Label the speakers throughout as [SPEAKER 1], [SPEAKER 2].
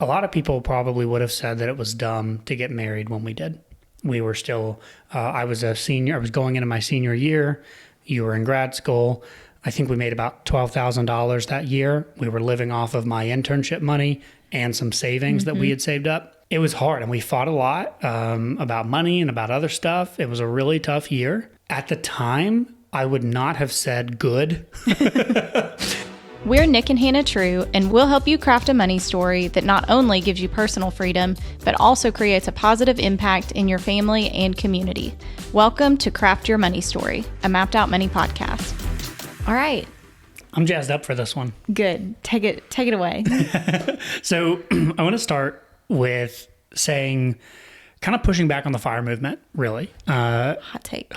[SPEAKER 1] a lot of people probably would have said that it was dumb to get married when we did. We were still, I was a senior, I was going into my senior year. You were in grad school. I think we made about $12,000 that year. We were living off of my internship money and some savings that we had saved up. It was hard, and we fought a lot about money and about other stuff. It was a really tough year. At the time, I would not have said good.
[SPEAKER 2] We're Nick and Hannah True, and we'll help you craft a money story that not only gives you personal freedom, but also creates a positive impact in your family and community. Welcome to Craft Your Money Story, a Mapped Out Money podcast. All right.
[SPEAKER 1] I'm jazzed up for this one.
[SPEAKER 2] Good. Take it away.
[SPEAKER 1] So I want to start with saying, kind of pushing back on the FIRE movement, really.
[SPEAKER 2] Hot take.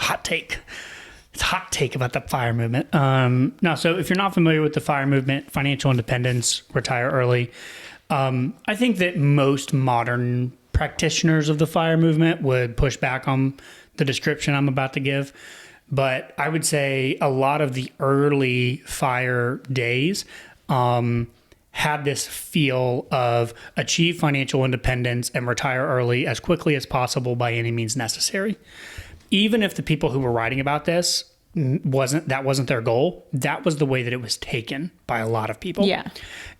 [SPEAKER 1] It's a hot take about the FIRE movement. So if you're not familiar with the FIRE movement, financial independence, retire early, I think that most modern practitioners of the FIRE movement would push back on the description I'm about to give. But I would say a lot of the early FIRE days had this feel of achieve financial independence and retire early as quickly as possible by any means necessary. Even if the people who were writing about this wasn't their goal, that was the way that it was taken by a lot of people.
[SPEAKER 2] Yeah.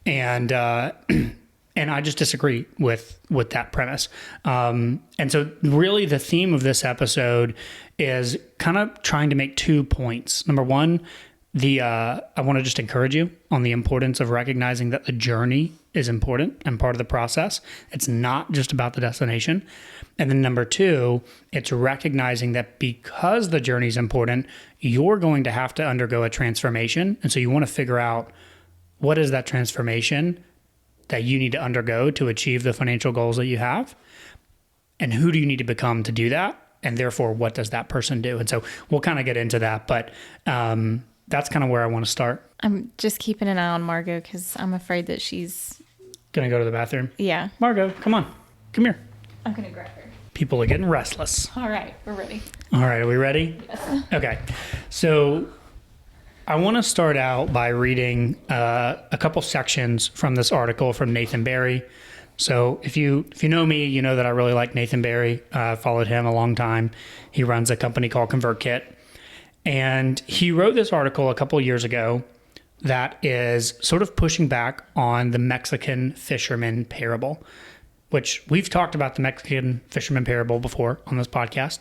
[SPEAKER 1] And I just disagree with that premise. And so really the theme of this episode is kind of trying to make 2 points. Number one, I want to just encourage you on the importance of recognizing that the journey is important and part of the process. It's not just about the destination. And then number two, it's recognizing that because the journey is important, you're going to have to undergo a transformation. And so you want to figure out what is that transformation that you need to undergo to achieve the financial goals that you have, and who do you need to become to do that? And therefore, what does that person do? And so we'll kind of get into that, but that's kind of where I want to start.
[SPEAKER 2] I'm just keeping an eye on Margot because I'm afraid that she's
[SPEAKER 1] going to go to the bathroom.
[SPEAKER 2] Yeah.
[SPEAKER 1] Margot, come on. Come here.
[SPEAKER 2] I'm going to grab her.
[SPEAKER 1] People are getting restless.
[SPEAKER 2] All right. We're ready.
[SPEAKER 1] All right. Are we ready?
[SPEAKER 2] Yes.
[SPEAKER 1] Okay. So I want to start out by reading a couple sections from this article from Nathan Barry. So if you know me, you know that I really like Nathan Barry. Followed him a long time. He runs a company called ConvertKit. And he wrote this article a couple years ago that is sort of pushing back on the Mexican fisherman parable, which we've talked about the Mexican fisherman parable before on this podcast.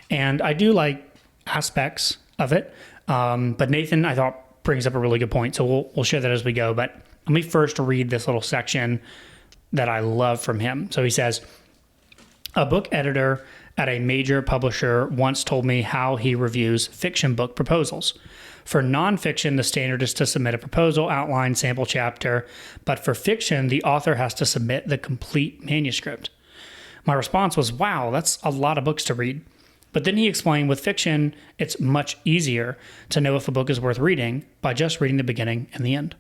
[SPEAKER 1] And I do like aspects of it. But Nathan, I thought, brings up a really good point. So we'll share that as we go. But let me first read this little section that I love from him. So he says, a book editor at a major publisher once told me how he reviews fiction book proposals. For nonfiction, the standard is to submit a proposal, outline, sample chapter, but for fiction, the author has to submit the complete manuscript. My response was, wow, that's a lot of books to read. But then he explained with fiction, it's much easier to know if a book is worth reading by just reading the beginning and the end.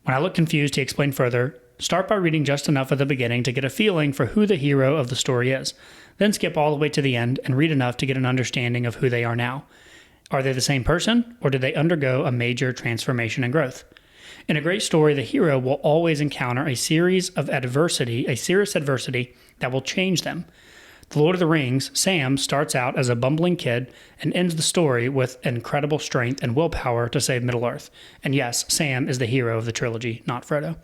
[SPEAKER 1] When I looked confused, he explained further, start by reading just enough at the beginning to get a feeling for who the hero of the story is. Then skip all the way to the end and read enough to get an understanding of who they are now. Are they the same person, or did they undergo a major transformation and growth? In a great story, the hero will always encounter a serious adversity that will change them. The Lord of the Rings, Sam starts out as a bumbling kid and ends the story with incredible strength and willpower to save Middle-earth. And yes, Sam is the hero of the trilogy, not Frodo.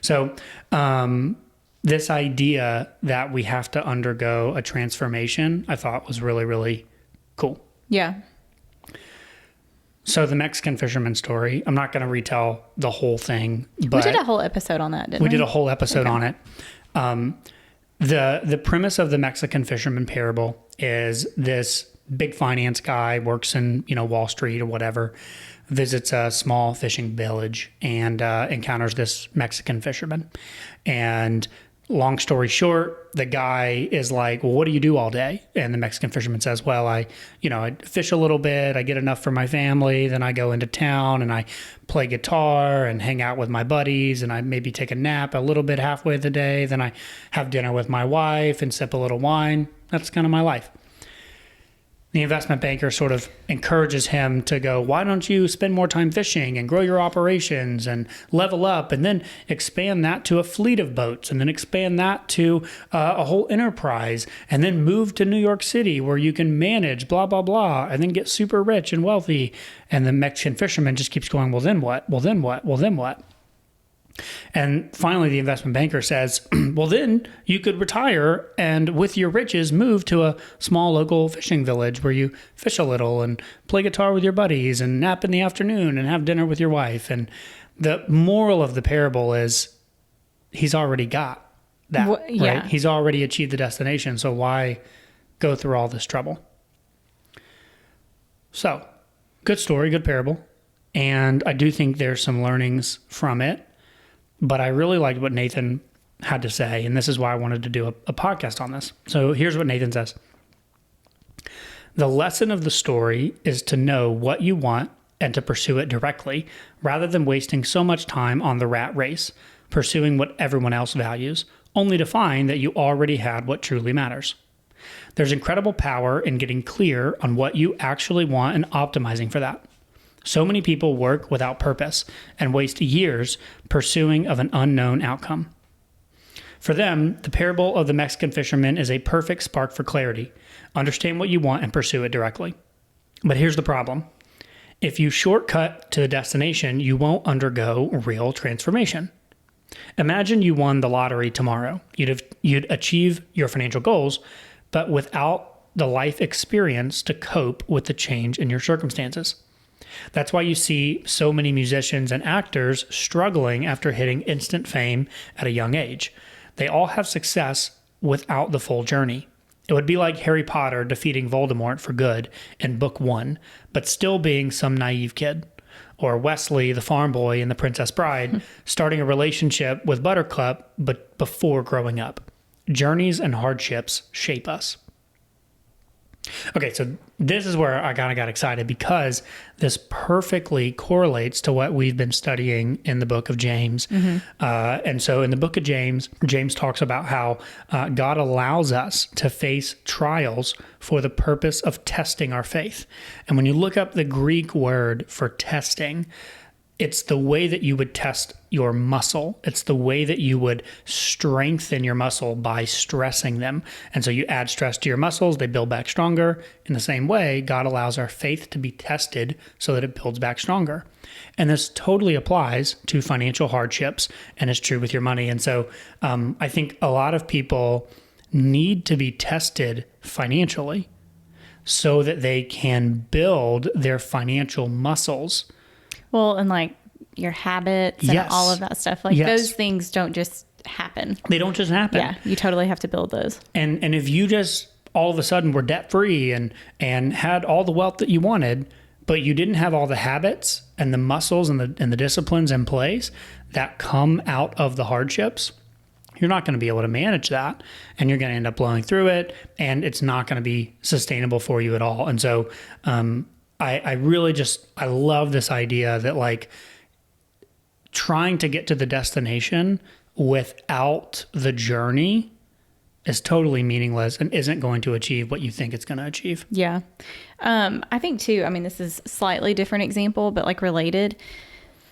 [SPEAKER 1] So this idea that we have to undergo a transformation, I thought was really, really cool.
[SPEAKER 2] Yeah.
[SPEAKER 1] So the Mexican fisherman story, I'm not going to retell the whole thing. But
[SPEAKER 2] we did a whole episode on that, didn't we?
[SPEAKER 1] We did a whole episode on it. The premise of the Mexican fisherman parable is this big finance guy works in Wall Street or whatever, visits a small fishing village and encounters this Mexican fisherman. And long story short, the guy is like, well, what do you do all day? And the Mexican fisherman says, well, I fish a little bit. I get enough for my family. Then I go into town and I play guitar and hang out with my buddies. And I maybe take a nap a little bit halfway of the day. Then I have dinner with my wife and sip a little wine. That's kind of my life. The investment banker sort of encourages him to go, why don't you spend more time fishing and grow your operations and level up, and then expand that to a fleet of boats, and then expand that to a whole enterprise, and then move to New York City where you can manage blah, blah, blah, and then get super rich and wealthy. And the Mexican fisherman just keeps going, well, then what? Well, then what? Well, then what? And finally, the investment banker says, well, then you could retire and with your riches move to a small local fishing village where you fish a little and play guitar with your buddies and nap in the afternoon and have dinner with your wife. And the moral of the parable is he's already got that, right? He's already achieved the destination. So why go through all this trouble? So good story, good parable. And I do think there's some learnings from it. But I really liked what Nathan had to say, and this is why I wanted to do a podcast on this. So here's what Nathan says. The lesson of the story is to know what you want and to pursue it directly, rather than wasting so much time on the rat race, pursuing what everyone else values, only to find that you already had what truly matters. There's incredible power in getting clear on what you actually want and optimizing for that. So many people work without purpose and waste years pursuing of an unknown outcome. For them, the parable of the Mexican fisherman is a perfect spark for clarity. Understand what you want and pursue it directly. But here's the problem. If you shortcut to the destination, you won't undergo real transformation. Imagine you won the lottery tomorrow. You'd achieve your financial goals, but without the life experience to cope with the change in your circumstances. That's why you see so many musicians and actors struggling after hitting instant fame at a young age. They all have success without the full journey. It would be like Harry Potter defeating Voldemort for good in book 1, but still being some naive kid. Or Wesley, the farm boy in The Princess Bride, starting a relationship with Buttercup, but before growing up. Journeys and hardships shape us. Okay, so this is where I kind of got excited because this perfectly correlates to what we've been studying in the book of James. And so in the book of James, James talks about how God allows us to face trials for the purpose of testing our faith. And when you look up the Greek word for testing, it's the way that you would test your muscle. It's the way that you would strengthen your muscle by stressing them. And so you add stress to your muscles, they build back stronger. In the same way, God allows our faith to be tested so that it builds back stronger. And this totally applies to financial hardships and is true with your money. And so I think a lot of people need to be tested financially so that they can build their financial muscles.
[SPEAKER 2] Well, and like your habits and all of that stuff, like those things don't just happen.
[SPEAKER 1] They don't just happen.
[SPEAKER 2] Yeah, you totally have to build those.
[SPEAKER 1] And if you just all of a sudden were debt free and had all the wealth that you wanted, but you didn't have all the habits and the muscles and the disciplines in place that come out of the hardships, you're not going to be able to manage that, and you're going to end up blowing through it, and it's not going to be sustainable for you at all. And so, I really I love this idea that like trying to get to the destination without the journey is totally meaningless and isn't going to achieve what you think it's going to achieve.
[SPEAKER 2] Yeah. I think too, I mean, this is a slightly different example, but like related,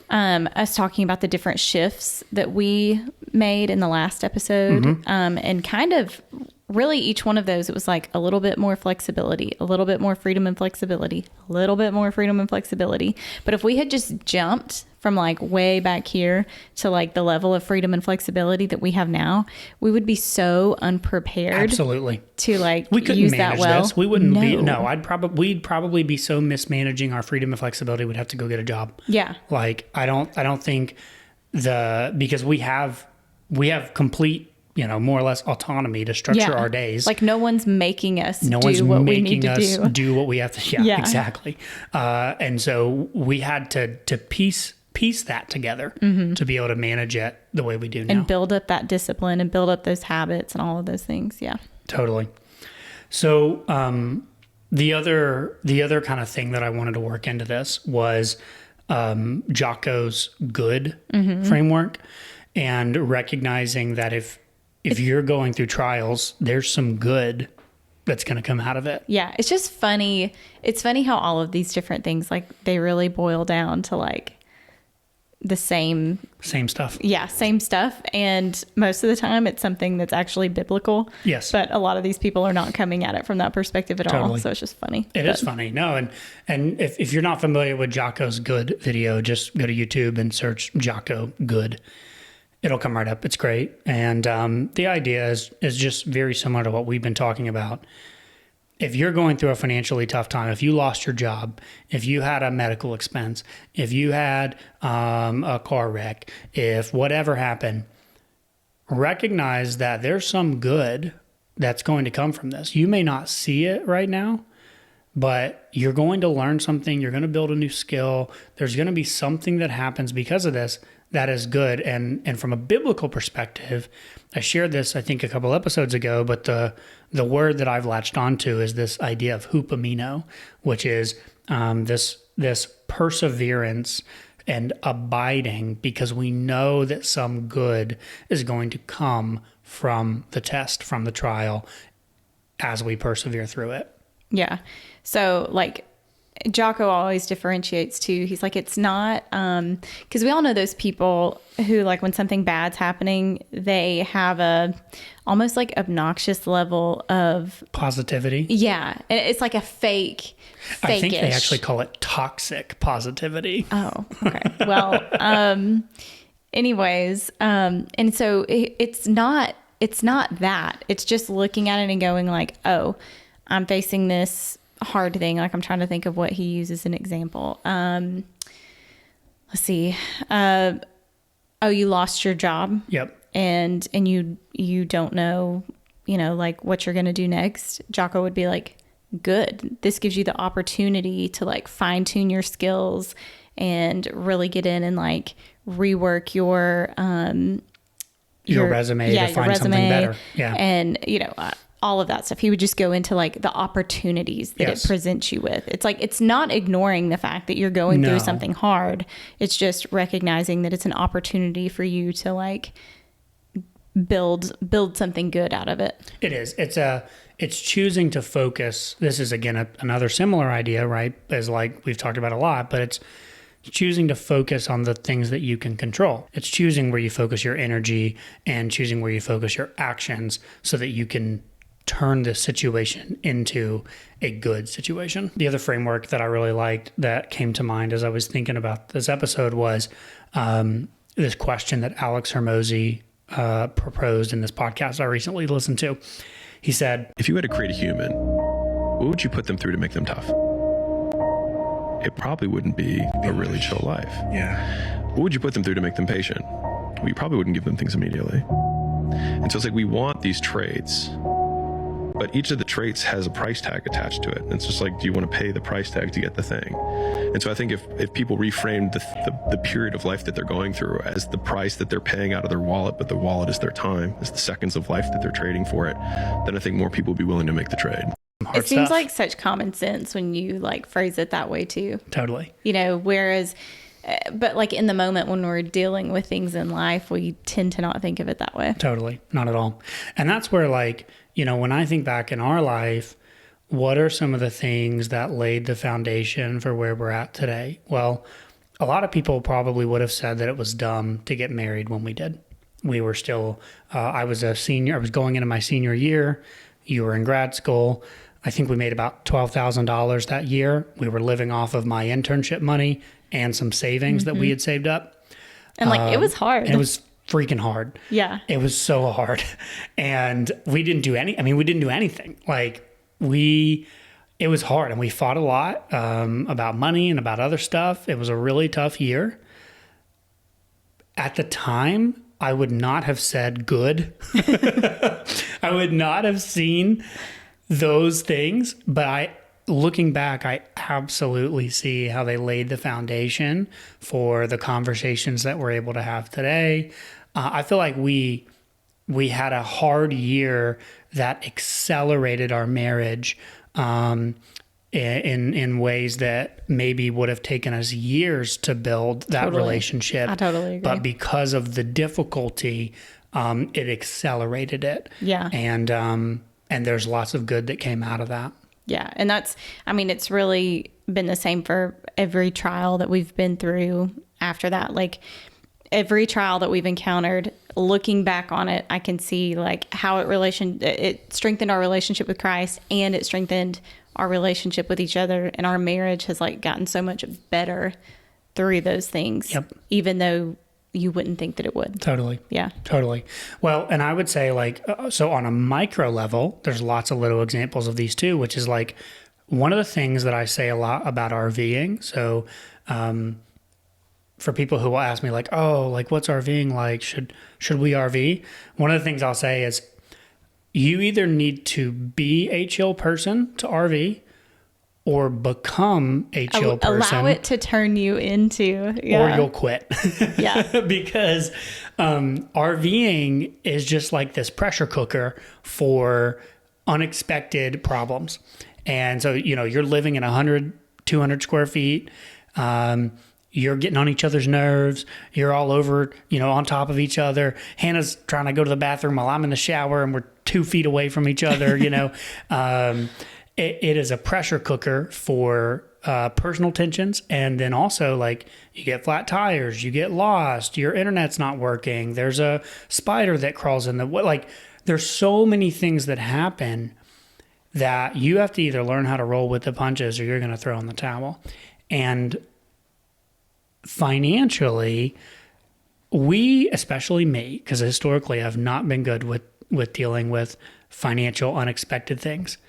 [SPEAKER 2] us talking about the different shifts that we made in the last episode, and kind of really each one of those, it was like a little bit more flexibility, a little bit more freedom and flexibility, a little bit more freedom and flexibility. But if we had just jumped from like way back here to like the level of freedom and flexibility that we have now, we would be so unprepared.
[SPEAKER 1] Absolutely.
[SPEAKER 2] To like
[SPEAKER 1] we couldn't
[SPEAKER 2] use
[SPEAKER 1] manage
[SPEAKER 2] that well.
[SPEAKER 1] This. We wouldn't be. No, we'd probably be so mismanaging our freedom and flexibility. We'd have to go get a job.
[SPEAKER 2] Yeah.
[SPEAKER 1] Like I don't think because we have complete, more or less autonomy to structure our days.
[SPEAKER 2] Like no one's making us do what we need to do.
[SPEAKER 1] Do what we have to. Yeah. Exactly. And so we had to piece that together to be able to manage it the way we do now.
[SPEAKER 2] And build up that discipline and build up those habits and all of those things. Yeah.
[SPEAKER 1] Totally. So the other kind of thing that I wanted to work into this was Jocko's good framework, and recognizing that if you're going through trials, there's some good that's going to come out of it.
[SPEAKER 2] Yeah. It's just funny. It's funny how all of these different things, like they really boil down to like the same
[SPEAKER 1] stuff.
[SPEAKER 2] Yeah, same stuff. And most of the time it's something that's actually biblical.
[SPEAKER 1] Yes.
[SPEAKER 2] But a lot of these people are not coming at it from that perspective at all. So it's just funny.
[SPEAKER 1] It is funny. No, and if you're not familiar with Jocko's Good video, just go to YouTube and search Jocko Good. It'll come right up. It's great. And the idea is just very similar to what we've been talking about. If you're going through a financially tough time, if you lost your job, if you had a medical expense, if you had a car wreck, if whatever happened, recognize that there's some good that's going to come from this. You may not see it right now, but you're going to learn something. You're going to build a new skill. There's going to be something that happens because of this that is good. And from a biblical perspective, I shared this, I think, a couple episodes ago, but the word that I've latched onto is this idea of hupomino, which is this perseverance and abiding, because we know that some good is going to come from the test, from the trial, as we persevere through it.
[SPEAKER 2] Yeah. So like Jocko always differentiates too. He's like, it's not, because we all know those people who, like, when something bad's happening, they have a almost like obnoxious level of
[SPEAKER 1] positivity.
[SPEAKER 2] Yeah. And it's like a fake.
[SPEAKER 1] I think they actually call it toxic positivity.
[SPEAKER 2] Oh, okay. Well, anyways, and so it's not that. It's just looking at it and going like, oh, I'm facing this hard thing. Like, I'm trying to think of what he uses an example. Let's see. Oh, you lost your job.
[SPEAKER 1] Yep.
[SPEAKER 2] And you don't know, like what you're going to do next. Jocko would be like, good. This gives you the opportunity to like fine tune your skills and really get in and like rework your
[SPEAKER 1] resume to find something better. Yeah.
[SPEAKER 2] And, all of that stuff. He would just go into like the opportunities that it presents you with. It's like, it's not ignoring the fact that you're going through something hard. It's just recognizing that it's an opportunity for you to like build something good out of it.
[SPEAKER 1] It is. It's choosing to focus. This is again, another similar idea, right? As like we've talked about a lot, but it's choosing to focus on the things that you can control. It's choosing where you focus your energy and choosing where you focus your actions so that you can turn this situation into a good situation. The other framework that I really liked that came to mind as I was thinking about this episode was this question that Alex Hermosi proposed in this podcast I recently listened to. He said,
[SPEAKER 3] if you had to create a human, what would you put them through to make them tough? It probably wouldn't be a really chill life.
[SPEAKER 1] Yeah.
[SPEAKER 3] What would you put them through to make them patient? Well, you probably wouldn't give them things immediately. And so it's like, we want these traits, but each of the traits has a price tag attached to it. And it's just like, do you want to pay the price tag to get the thing? And so I think if people reframed the period of life that they're going through as the price that they're paying out of their wallet, but the wallet is their time, is the seconds of life that they're trading for it, then I think more people would be willing to make the trade.
[SPEAKER 2] It seems like such common sense when you like phrase it that way too.
[SPEAKER 1] Totally.
[SPEAKER 2] Whereas, but like in the moment when we're dealing with things in life, we tend to not think of it that way.
[SPEAKER 1] Totally. Not at all. And that's where like, when I think back in our life, what are some of the things that laid the foundation for where we're at today? Well, a lot of people probably would have said that it was dumb to get married when we did. We were still, I was a senior, I was going into my senior year. You were in grad school. I think we made about $12,000 that year. We were living off of my internship money and some savings that we had saved up.
[SPEAKER 2] And like, it was hard.
[SPEAKER 1] And it was freaking hard.
[SPEAKER 2] Yeah.
[SPEAKER 1] It was so hard. And we didn't do anything. Like it was hard, and we fought a lot about money and about other stuff. It was a really tough year. At the time, I would not have said good. I would not have seen those things, but looking back, I absolutely see how they laid the foundation for the conversations that we're able to have today. I feel like we had a hard year that accelerated our marriage in ways that maybe would have taken us years to build that relationship.
[SPEAKER 2] I totally agree.
[SPEAKER 1] But because of the difficulty, it accelerated it.
[SPEAKER 2] Yeah.
[SPEAKER 1] And And there's lots of good that came out of that.
[SPEAKER 2] Yeah. And it's really been the same for every trial that we've been through after that. Like every trial that we've encountered, looking back on it, I can see like how it strengthened our relationship with Christ, and it strengthened our relationship with each other, and our marriage has like gotten so much better through those things.
[SPEAKER 1] Yep.
[SPEAKER 2] Even though you wouldn't think that it would.
[SPEAKER 1] Totally.
[SPEAKER 2] Yeah.
[SPEAKER 1] Totally. Well, and I would say like, so on a micro level, there's lots of little examples of these too, which is like one of the things that I say a lot about RVing. So, for people who will ask me like, oh, like what's RVing like? Should we RV? One of the things I'll say is you either need to be a chill person to RV or become a chill person.
[SPEAKER 2] Allow it to turn you into,
[SPEAKER 1] or you'll quit.
[SPEAKER 2] Yeah.
[SPEAKER 1] Because RVing is just like this pressure cooker for unexpected problems. And so, you're living in 100, 200 square feet. You're getting on each other's nerves. You're all over, on top of each other. Hannah's trying to go to the bathroom while I'm in the shower and we're 2 feet away from each other, It is a pressure cooker for personal tensions. And then also like you get flat tires, you get lost, your internet's not working. There's a spider that crawls in there's so many things that happen that you have to either learn how to roll with the punches or you're going to throw in the towel. And financially, we, especially me, because historically I've not been good with dealing with financial unexpected things.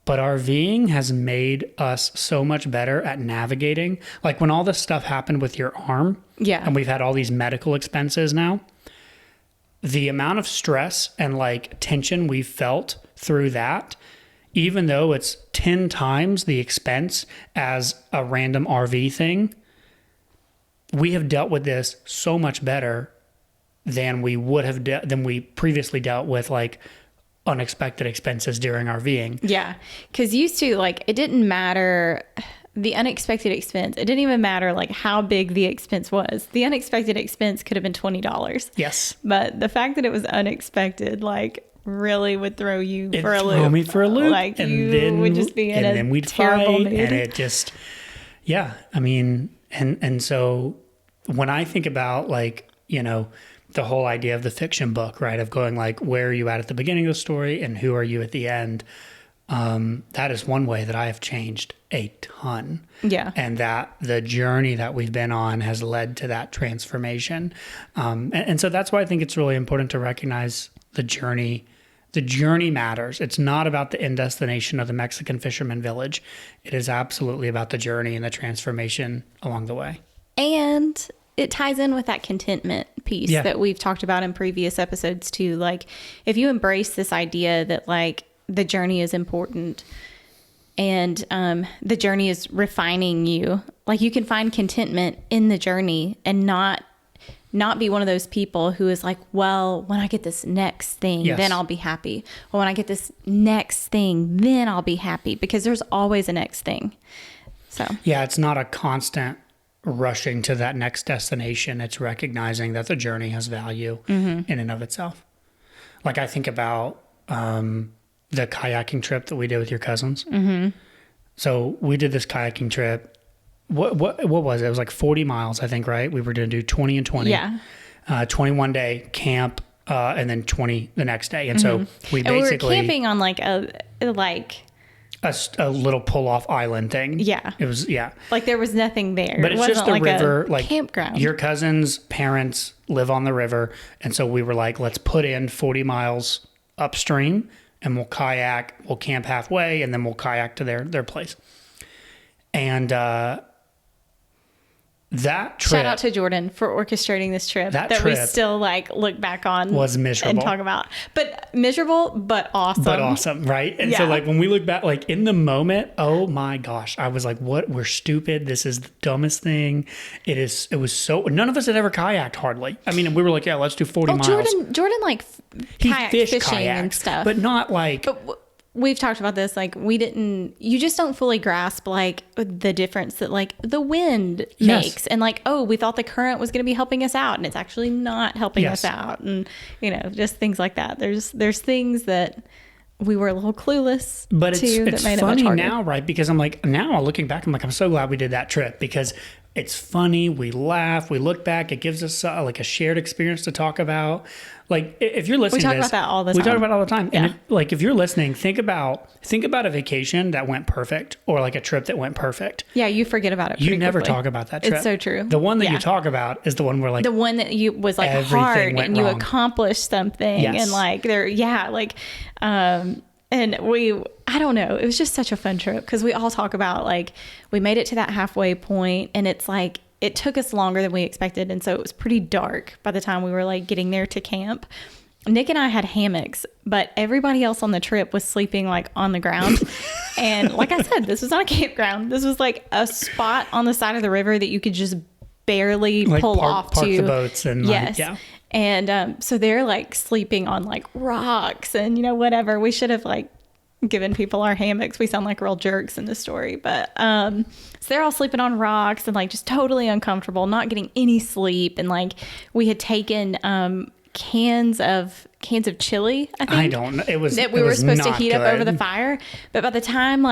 [SPEAKER 1] But RVing has made us so much better at navigating. Like when all this stuff happened with your arm, and we've had all these medical expenses now, the amount of stress and like tension we felt through that, even though it's 10 times the expense as a random RV thing, we have dealt with this so much better than we would have than we previously dealt with like unexpected expenses during RVing.
[SPEAKER 2] Yeah. Because used to, like, it didn't matter the unexpected expense. It didn't even matter like how big the expense was. The unexpected expense could have been $20.
[SPEAKER 1] Yes.
[SPEAKER 2] But the fact that it was unexpected, like, really would throw you for a loop.
[SPEAKER 1] Throw me for a loop.
[SPEAKER 2] Like, you would just be in a terrible mood.
[SPEAKER 1] And it just, yeah. I mean, and so when I think about like, the whole idea of the fiction book, right? Of going like, where are you at the beginning of the story and who are you at the end? That is one way that I have changed a ton.
[SPEAKER 2] Yeah. And
[SPEAKER 1] that the journey that we've been on has led to that transformation. And so that's why I think it's really important to recognize the journey. The journey matters. It's not about the end destination of the Mexican fisherman village. It is absolutely about the journey and the transformation along the way.
[SPEAKER 2] And it ties in with that contentment piece that we've talked about in previous episodes too. Like if you embrace this idea that like the journey is important and the journey is refining you, like you can find contentment in the journey and not be one of those people who is like, well, when I get this next thing, then I'll be happy. Or when I get this next thing, then I'll be happy, because there's always a next thing. So
[SPEAKER 1] yeah, it's not a constant rushing to that next destination. It's recognizing that the journey has value in and of itself. Like I think about the kayaking trip that we did with your cousins. Mm-hmm. So we did this kayaking trip. What was it? It was like 40 miles, I think, right? We were going to do 20 and 20. Yeah. 21 day camp, and then 20 the next day. And so we basically...
[SPEAKER 2] we were camping on like
[SPEAKER 1] a little pull-off island thing.
[SPEAKER 2] Yeah.
[SPEAKER 1] It was,
[SPEAKER 2] like there was nothing there.
[SPEAKER 1] But it's just the
[SPEAKER 2] like
[SPEAKER 1] river,
[SPEAKER 2] a
[SPEAKER 1] like
[SPEAKER 2] campground.
[SPEAKER 1] Your cousin's parents live on the river. And so we were like, let's put in 40 miles upstream and we'll kayak, we'll camp halfway, and then we'll kayak to their place. And that trip...
[SPEAKER 2] Shout out to Jordan for orchestrating this trip that we still like look back on.
[SPEAKER 1] Was miserable.
[SPEAKER 2] And talk about. But miserable, but awesome.
[SPEAKER 1] But awesome, right? And so like when we look back, like in the moment, oh my gosh, I was like, what? We're stupid. This is the dumbest thing. It was so... None of us had ever kayaked hardly. I mean, we were like, yeah, let's do 40 miles.
[SPEAKER 2] Jordan like
[SPEAKER 1] he
[SPEAKER 2] fishing
[SPEAKER 1] kayaks,
[SPEAKER 2] and stuff.
[SPEAKER 1] But not like...
[SPEAKER 2] We've talked about this, like you just don't fully grasp like the difference that like the wind makes. And like, oh, we thought the current was going to be helping us out and it's actually not helping us out. And just things like that. There's things that we were a little clueless
[SPEAKER 1] But
[SPEAKER 2] too,
[SPEAKER 1] it's
[SPEAKER 2] that made it much
[SPEAKER 1] funny
[SPEAKER 2] harder.
[SPEAKER 1] now, right? Because I'm like, now looking back, I'm like, I'm so glad we did that trip because it's funny. We laugh. We look back. It gives us like a shared experience to talk about. Like if you're listening,
[SPEAKER 2] We talk
[SPEAKER 1] to this,
[SPEAKER 2] about that all the
[SPEAKER 1] We
[SPEAKER 2] time.
[SPEAKER 1] talk about it all the time.
[SPEAKER 2] Yeah.
[SPEAKER 1] And if you're listening, think about a vacation that went perfect or like a trip that went perfect.
[SPEAKER 2] Yeah, you forget about it.
[SPEAKER 1] You
[SPEAKER 2] pretty
[SPEAKER 1] never
[SPEAKER 2] quickly.
[SPEAKER 1] talk about that trip.
[SPEAKER 2] It's so true.
[SPEAKER 1] The one that
[SPEAKER 2] Yeah.
[SPEAKER 1] you talk about is the one where like
[SPEAKER 2] the one that you was like
[SPEAKER 1] everything
[SPEAKER 2] hard
[SPEAKER 1] went
[SPEAKER 2] and you
[SPEAKER 1] wrong.
[SPEAKER 2] accomplished something
[SPEAKER 1] Yes.
[SPEAKER 2] and like and I don't know, it was just such a fun trip because we all talk about like we made it to that halfway point and it's like it took us longer than we expected, and so it was pretty dark by the time we were like getting there to camp. Nick and I had hammocks, but everybody else on the trip was sleeping like on the ground. And like I said, this was not a campground. This was like a spot on the side of the river that you could just barely
[SPEAKER 1] like
[SPEAKER 2] pull
[SPEAKER 1] park
[SPEAKER 2] off to.
[SPEAKER 1] the boats and
[SPEAKER 2] Yes.
[SPEAKER 1] like, yeah.
[SPEAKER 2] And so they're like sleeping on like rocks and, whatever. We should have like given people our hammocks. We sound like real jerks in this story. But so they're all sleeping on rocks and like just totally uncomfortable, not getting any sleep. And like we had taken cans of chili, I think.
[SPEAKER 1] I don't know. It was
[SPEAKER 2] that we
[SPEAKER 1] it
[SPEAKER 2] were
[SPEAKER 1] was
[SPEAKER 2] supposed to
[SPEAKER 1] not
[SPEAKER 2] heat up over
[SPEAKER 1] good.
[SPEAKER 2] the fire. But by the time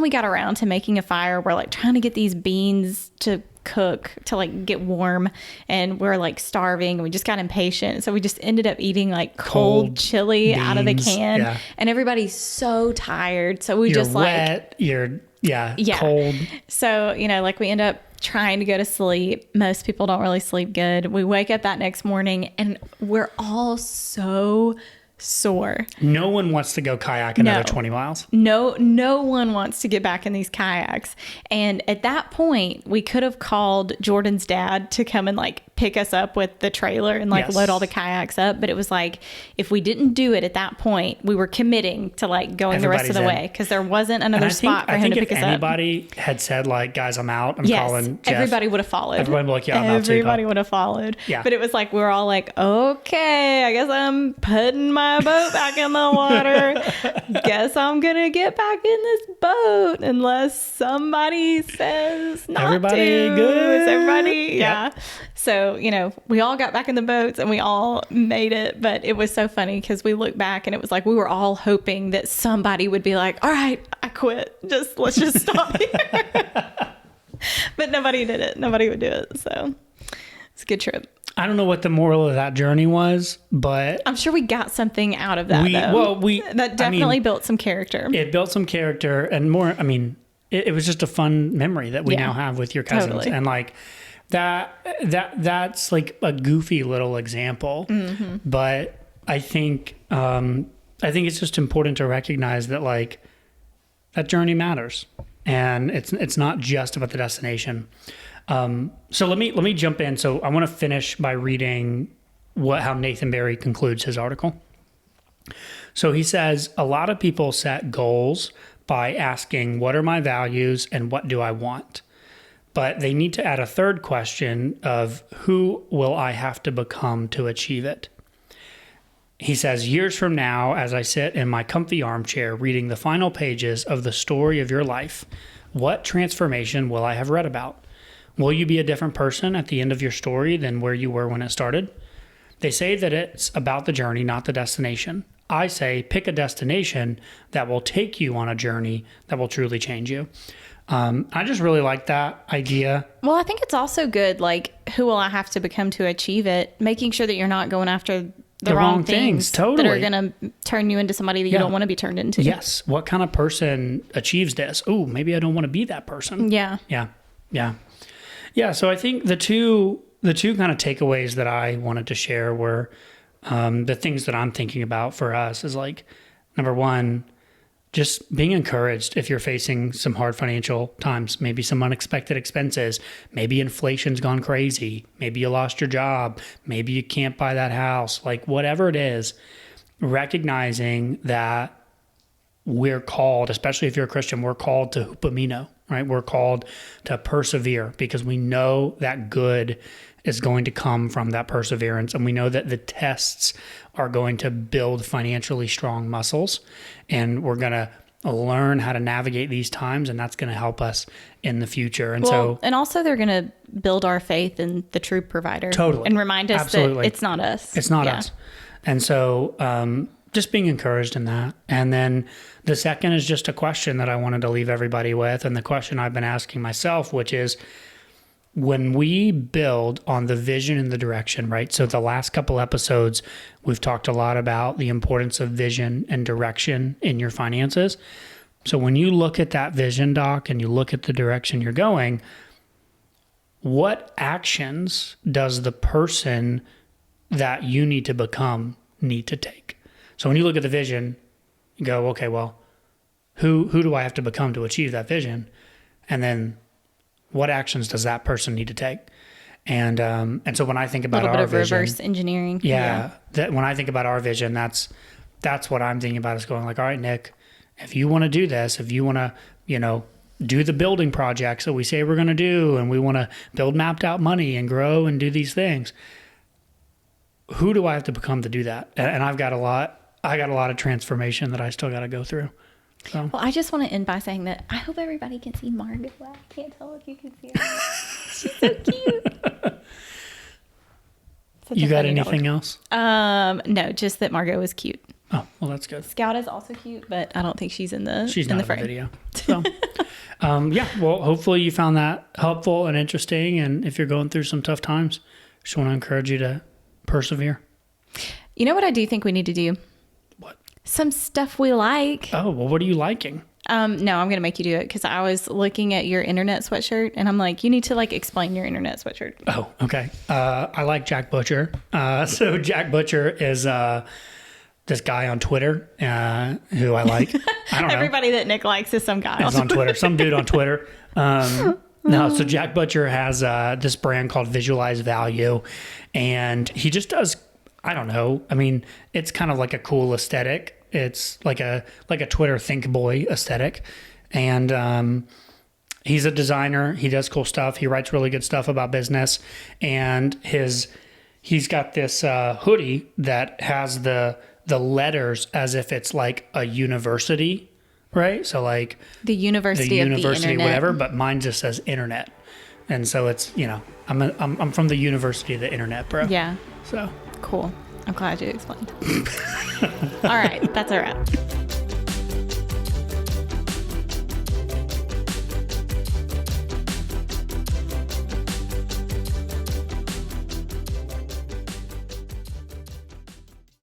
[SPEAKER 2] we got around to making a fire, we're like trying to get these beans to cook, to like get warm, and we're like starving and we just got impatient. So we just ended up eating like cold chili out of the
[SPEAKER 1] beans,
[SPEAKER 2] can.
[SPEAKER 1] yeah.
[SPEAKER 2] And everybody's so tired. So we
[SPEAKER 1] You're
[SPEAKER 2] just like
[SPEAKER 1] wet, you're
[SPEAKER 2] Yeah.
[SPEAKER 1] cold.
[SPEAKER 2] So, like we end up trying to go to sleep. Most people don't really sleep good. We wake up that next morning and we're all so sore.
[SPEAKER 1] No one wants to go kayak another
[SPEAKER 2] No.
[SPEAKER 1] 20 miles.
[SPEAKER 2] No one wants to get back in these kayaks. And at that point, we could have called Jordan's dad to come and like pick us up with the trailer and like
[SPEAKER 1] Yes.
[SPEAKER 2] load all the kayaks up. But it was like, if we didn't do it at that point, we were committing to like going the rest of the
[SPEAKER 1] Everybody's in.
[SPEAKER 2] way because there wasn't another spot for
[SPEAKER 1] I
[SPEAKER 2] him
[SPEAKER 1] think
[SPEAKER 2] to
[SPEAKER 1] if
[SPEAKER 2] pick us up.
[SPEAKER 1] anybody had said like, guys, I'm out, I'm
[SPEAKER 2] Yes,
[SPEAKER 1] calling Jeff.
[SPEAKER 2] everybody would have followed.
[SPEAKER 1] Everybody would be like, yeah, I'm out too,
[SPEAKER 2] Everybody
[SPEAKER 1] Pop.
[SPEAKER 2] would have followed.
[SPEAKER 1] Yeah.
[SPEAKER 2] But it was like, we were all like, okay, I guess I'm putting my boat back in the water. Guess I'm going to get back in this boat unless somebody says not
[SPEAKER 1] Everybody
[SPEAKER 2] to.
[SPEAKER 1] good?
[SPEAKER 2] Is everybody?
[SPEAKER 1] Yep.
[SPEAKER 2] Yeah. So, we all got back in the boats and we all made it. But it was so funny because we look back and it was like we were all hoping that somebody would be like, all right, I quit. Let's just stop here. But nobody did it. Nobody would do it. So it's a good trip.
[SPEAKER 1] I don't know what the moral of that journey was, but
[SPEAKER 2] I'm sure we got something out of that, that definitely built some character.
[SPEAKER 1] it built some character and more. I mean, it was just a fun memory that we
[SPEAKER 2] Yeah.
[SPEAKER 1] now have with your cousins.
[SPEAKER 2] Totally.
[SPEAKER 1] And like that's like a goofy little example,
[SPEAKER 2] Mm-hmm.
[SPEAKER 1] but I think it's just important to recognize that like that journey matters and it's not just about the destination. So let me jump in. So I want to finish by reading how Nathan Barry concludes his article. So he says, a lot of people set goals by asking, what are my values and what do I want? But they need to add a third question of who will I have to become to achieve it? He says, years from now, as I sit in my comfy armchair reading the final pages of the story of your life, what transformation will I have read about? Will you be a different person at the end of your story than where you were when it started? They say that it's about the journey, not the destination. I say pick a destination that will take you on a journey that will truly change you. I just really like that idea.
[SPEAKER 2] Well, I think it's also good, like, who will I have to become to achieve it? Making sure that you're not going after the wrong things
[SPEAKER 1] totally.
[SPEAKER 2] that are going to turn you into somebody that you don't want to be turned into.
[SPEAKER 1] Yes. What kind of person achieves this? Oh, maybe I don't want to be that person.
[SPEAKER 2] Yeah.
[SPEAKER 1] Yeah. So I think the two kind of takeaways that I wanted to share were the things that I'm thinking about for us is like, number one, just being encouraged if you're facing some hard financial times, maybe some unexpected expenses, maybe inflation's gone crazy, maybe you lost your job, maybe you can't buy that house, like whatever it is, recognizing that we're called, especially if you're a Christian, we're called to hupomino, right? We're called to persevere because we know that good is going to come from that perseverance. And we know that the tests are going to build financially strong muscles, and we're going to learn how to navigate these times, and that's going to help us in the future. And
[SPEAKER 2] and also they're going to build our faith in the true provider.
[SPEAKER 1] Totally.
[SPEAKER 2] And remind us
[SPEAKER 1] Absolutely.
[SPEAKER 2] that it's not us.
[SPEAKER 1] It's not us. And so just being encouraged in that. And then the second is just a question that I wanted to leave everybody with. And the question I've been asking myself, which is, when we build on the vision and the direction, right? So the last couple episodes, we've talked a lot about the importance of vision and direction in your finances. So when you look at that vision doc and you look at the direction you're going, what actions does the person that you need to become need to take? So when you look at the vision, you go, okay, well, who do I have to become to achieve that vision? And then what actions does that person need to take? And so when I think about our vision, a little bit of
[SPEAKER 2] reverse engineering.
[SPEAKER 1] That when I think about our vision, that's what I'm thinking about, is going like, all right, Nick, if you want to do this, if you want to, do the building projects that we say we're going to do, and we want to build mapped out money and grow and do these things, who do I have to become to do that? And I got a lot of transformation that I still got to go through. So.
[SPEAKER 2] Well, I just want to end by saying that I hope everybody can see Margot. I can't tell if you can see her. She's so cute.
[SPEAKER 1] You got anything else?
[SPEAKER 2] No, just that Margot was cute.
[SPEAKER 1] Oh, well, that's good.
[SPEAKER 2] Scout is also cute, but I don't think she's in the
[SPEAKER 1] She's not
[SPEAKER 2] the
[SPEAKER 1] in
[SPEAKER 2] frame.
[SPEAKER 1] the video. So, well, hopefully you found that helpful and interesting. And if you're going through some tough times, just want to encourage you to persevere.
[SPEAKER 2] You know what I do think we need to do?
[SPEAKER 1] What?
[SPEAKER 2] Some stuff we like.
[SPEAKER 1] Oh, well, what are you liking?
[SPEAKER 2] No, I'm going to make you do it, because I was looking at your internet sweatshirt and I'm like, you need to explain your internet sweatshirt.
[SPEAKER 1] Oh, okay. I like Jack Butcher. So Jack Butcher is this guy on Twitter who I like. I don't know.
[SPEAKER 2] Everybody that Nick likes is some guy
[SPEAKER 1] on Twitter. Some dude on Twitter. No, so Jack Butcher has this brand called Visualize Value, and he just does, I don't know. I mean, it's kind of like a cool aesthetic. It's like a Twitter think boy aesthetic. And he's a designer. He does cool stuff. He writes really good stuff about business. And he's got this hoodie that has the letters as if it's like a university, right? So like
[SPEAKER 2] the university of the internet,
[SPEAKER 1] whatever, but mine just says internet. And so it's, I'm from the university of the internet, bro.
[SPEAKER 2] Yeah.
[SPEAKER 1] So
[SPEAKER 2] cool. I'm glad you explained. All right. That's a wrap.